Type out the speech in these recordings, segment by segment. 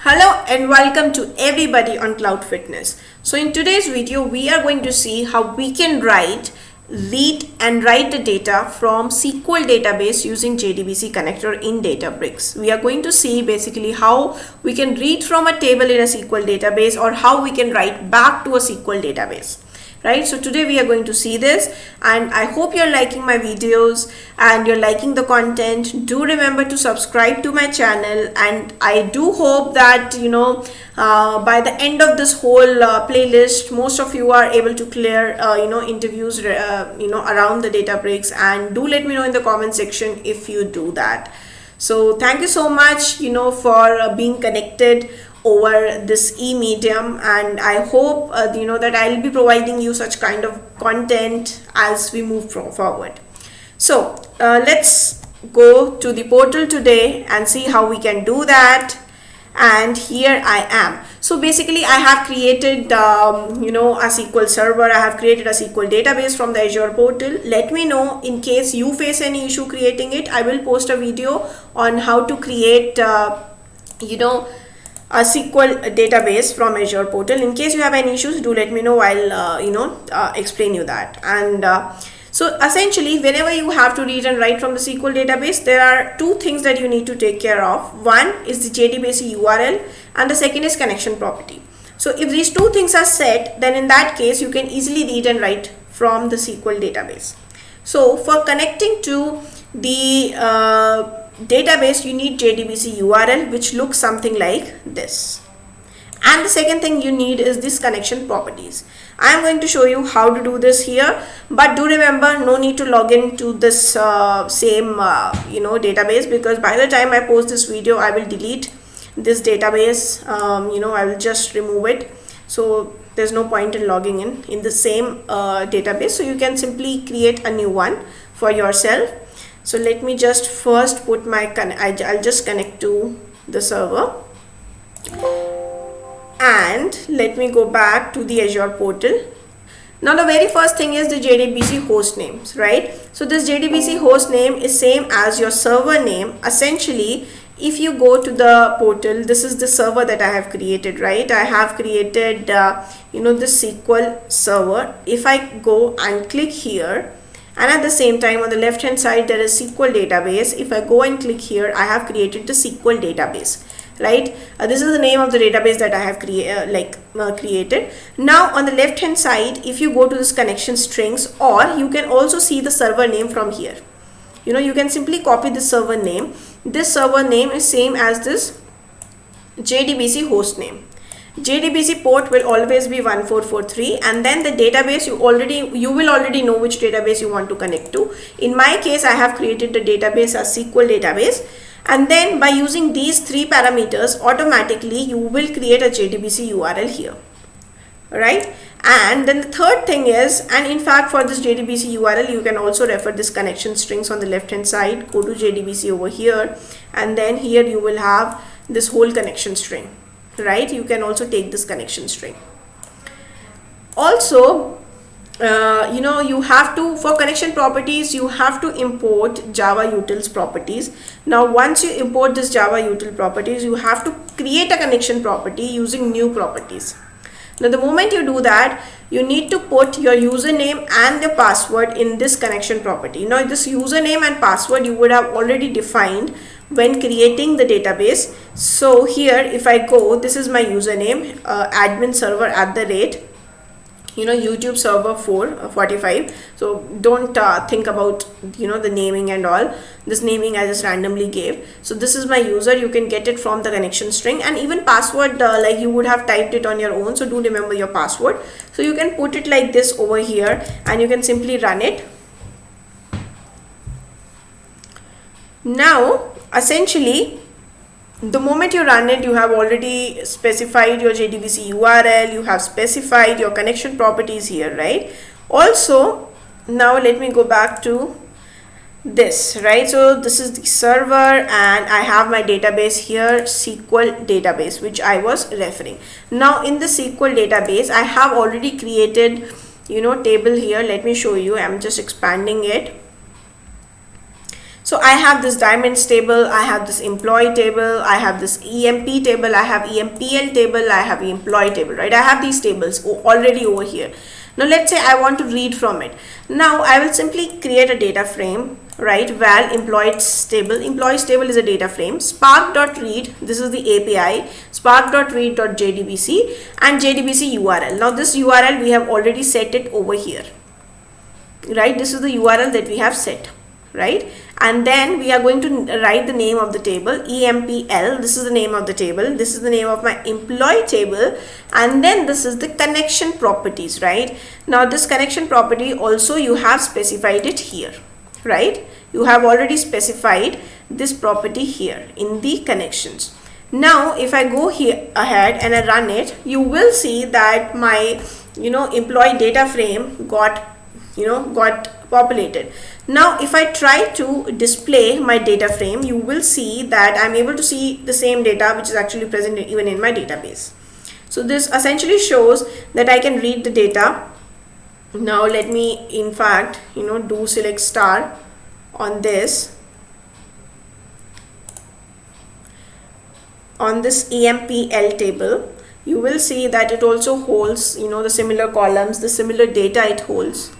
Hello and welcome to everybody on Cloud Fitness. So in today's video, we are going to see how we can read and write the data from SQL database using JDBC Connector in Databricks. We are going to see basically how we can read from a table in a SQL database or how we can write back to a SQL database. Right, so today we are going to see this, and I hope you're liking my videos and you're liking the content. Do remember to subscribe to my channel, and I do hope that by the end of this whole playlist, most of you are able to clear interviews around the Databricks, and do let me know in the comment section if you do that. So thank you so much for being connected over this e-medium, and I hope that I'll be providing you such kind of content as we move forward. So let's go to the portal today and see how we can do that. And here I am. So basically I have created a SQL server. I have created a SQL database from the Azure portal. Let me know in case you face any issue creating it. I will post a video on how to create a SQL database from Azure portal. In case you have any issues, do let me know. I'll explain you that. And so essentially, whenever you have to read and write from the SQL database, there are two things that you need to take care of. One is the JDBC URL, and the second is connection property. So if these two things are set, then in that case you can easily read and write from the SQL database. So for connecting to the database, you need JDBC URL, which looks something like this. And the second thing you need is this connection properties. I am going to show you how to do this here, but do remember, no need to log in to this same database, because by the time I post this video, I will delete this database. I will just remove it. So there's no point in logging in the same database. So you can simply create a new one for yourself. So let me just first put my I'll just connect to the server, and let me go back to the Azure portal. Now the very first thing is the JDBC host names, right? So this JDBC host name is same as your server name. Essentially, if you go to the portal, this is the server that I have created, right? I have created this SQL server. If I go and click here, and at the same time on the left hand side there is SQL database. If I go and click here, I have created the SQL database, right? This is the name of the database that I have created. Now on the left hand side, if you go to this connection strings, or you can also see the server name from here. You can simply copy the server name. This server name is same as this JDBC host name. JDBC port will always be 1443, and then the database you will already know which database you want to connect to. In my case, I have created the database as SQL database, and then by using these three parameters, automatically you will create a JDBC URL here, right? And then the third thing is, and in fact for this JDBC URL you can also refer this connection strings on the left hand side. Go to JDBC over here, and then here you will have this whole connection string. Right, you can also take this connection string. Also, you have to, for connection properties, you have to import Java utils properties. Now once you import this Java util properties, you have to create a connection property using new properties. Now the moment you do that, you need to put your username and the password in this connection property. Now this username and password you would have already defined when creating the database. So here if I go, this is my username, admin server @ YouTube server 445. So don't think about the naming and all. This naming I just randomly gave. So this is my user. You can get it from the connection string, and even password like you would have typed it on your own. So do remember your password. So you can put it like this over here, and you can simply run it. Now essentially, the moment you run it, you have already specified your JDBC URL, you have specified your connection properties here, right? Also, now let me go back to this, right? So this is the server, and I have my database here, SQL database, which I was referring. Now in the SQL database, I have already created table here. Let me show you. I'm just expanding it. So I have this diamonds table, I have this employee table, I have this EMP table, I have EMPL table, I have employee table, right? I have these tables already over here. Now let's say I want to read from it. Now I will simply create a data frame, right? Val employees table is a data frame, spark.read, this is the API, spark.read.jdbc and JDBC URL. Now this URL we have already set it over here, right? This is the URL that we have set, right? And then we are going to write the name of the table, EMPL, this is the name of the table, this is the name of my employee table, and then this is the connection properties, right? Now this connection property also you have specified it here, right? You have already specified this property here in the connections. Now if I go here ahead and I run it, you will see that my employee data frame got populated. Now if I try to display my data frame, you will see that I'm able to see the same data which is actually present even in my database. So this essentially shows that I can read the data. Now let me in fact do select star on this, on this EMPL table. You will see that it also holds the similar columns, the similar data it holds.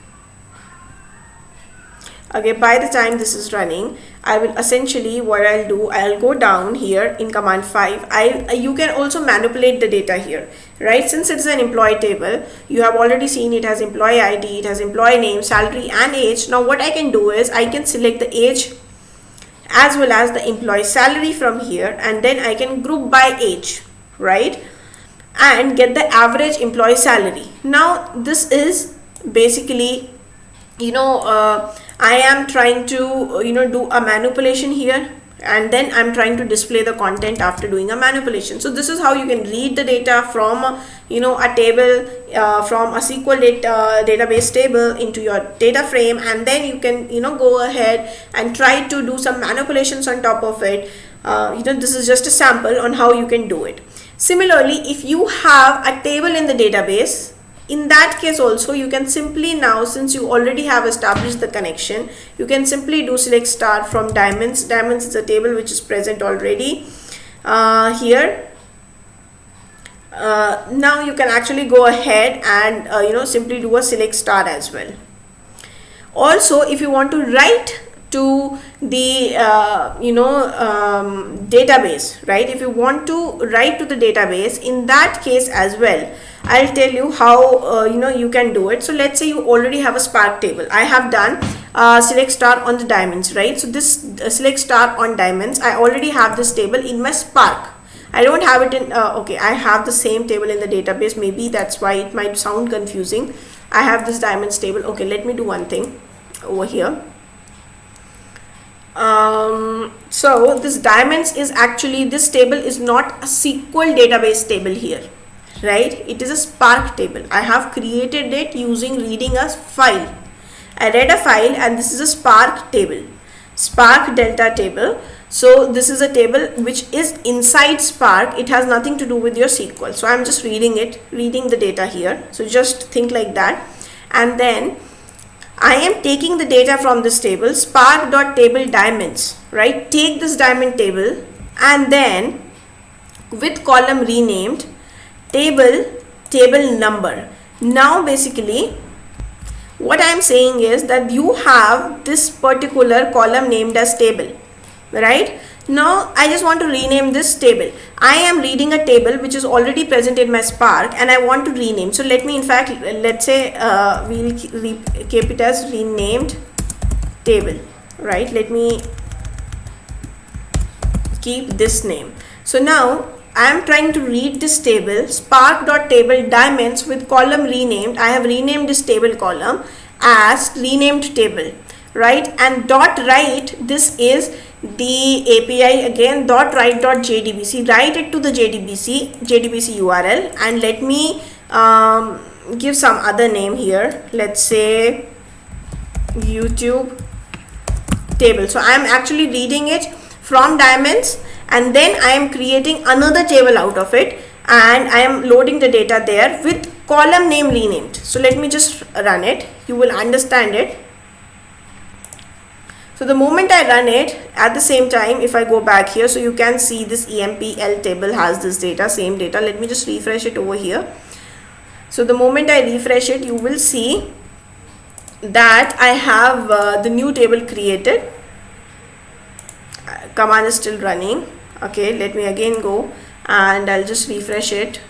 Okay, by the time this is running, I will essentially, what I'll do, I'll go down here in command 5. You can also manipulate the data here, right? Since it's an employee table, you have already seen it has employee ID, it has employee name, salary and age. Now what I can do is I can select the age as well as the employee salary from here, and then I can group by age, right? And get the average employee salary. Now this is basically I am trying to do a manipulation here, and then I'm trying to display the content after doing a manipulation. So this is how you can read the data from a table, from a SQL database table into your data frame, and then you can go ahead and try to do some manipulations on top of it. This is just a sample on how you can do it. Similarly, if you have a table in the database, in that case also you can simply, now since you already have established the connection, you can simply do select star from diamonds. Diamonds is a table which is present already here. Now you can actually go ahead and simply do a select star as well. Also, if you want to write to the database, right? If you want to write to the database, in that case as well, I'll tell you how you can do it. So let's say you already have a Spark table. I have done select star on the diamonds, right? So this select star on diamonds, I already have this table in my Spark. I don't have it in okay, I have the same table in the database. Maybe that's why it might sound confusing. I have this diamonds table. Okay, let me do one thing over here. So this diamonds is actually, this table is not a SQL database table here, right? It is a Spark table. I have created it using reading a file. I read a file and this is a Spark table, Spark Delta table. So this is a table which is inside Spark. It has nothing to do with your SQL. So I'm just reading it, reading the data here. So just think like that. And then I am taking the data from this table, spark.table diamonds, right? Take this diamond table and then with column renamed table number. Now basically what I am saying is that you have this particular column named as table, right? Now I just want to rename this table. I am reading a table which is already present in my Spark and I want to rename. So let me, in fact, let's say we'll keep it as renamed table, right? Let me keep this name. So now I am trying to read this table, spark.table diamonds with column renamed. I have renamed this table column as renamed table, right? And dot write, this is the API again, dot write dot JDBC. Write it to the JDBC URL, and let me give some other name here. Let's say YouTube table. So I am actually reading it from diamonds, and then I am creating another table out of it, and I am loading the data there with column name renamed. So let me just run it. You will understand it. So the moment I run it, at the same time, if I go back here, so you can see this EMPL table has this data, same data. Let me just refresh it over here. So the moment I refresh it, you will see that I have the new table created. Command is still running. Okay, let me again go and I'll just refresh it.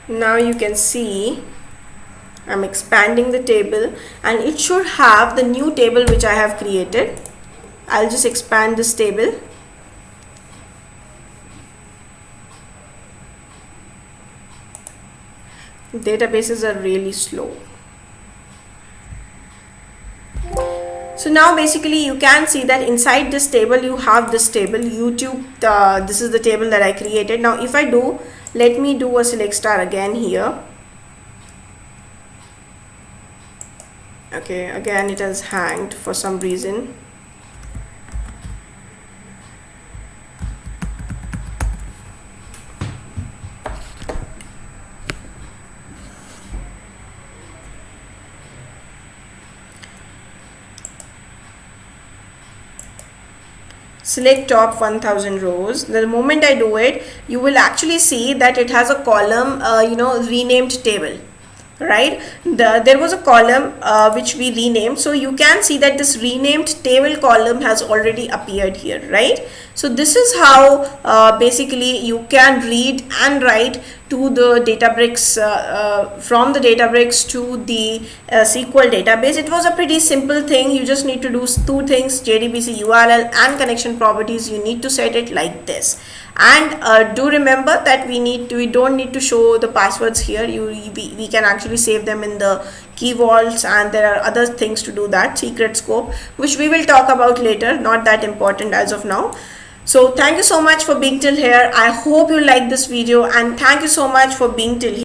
Now you can see I'm expanding the table and it should have the new table which I have created. I'll just expand this table. Databases are really slow. So now basically you can see that inside this table you have this table YouTube. This is the table that I created. Now if I do, let me do a select star again here. Okay, again it has hanged for some reason. Select top 1000 rows. The moment I do it, you will actually see that it has a column, renamed table, right? There was a column which we renamed, so you can see that this renamed table column has already appeared here, right? So this is how basically you can read and write to the Databricks, from the Databricks to the SQL database. It was a pretty simple thing. You just need to do two things: JDBC URL and connection properties. You need to set it like this. And do remember that we don't need to show the passwords here. We can actually save them in the key vaults, and there are other things to do that, secret scope, which we will talk about later, not that important as of now. So thank you so much for being till here. I hope you like this video, and thank you so much for being till here.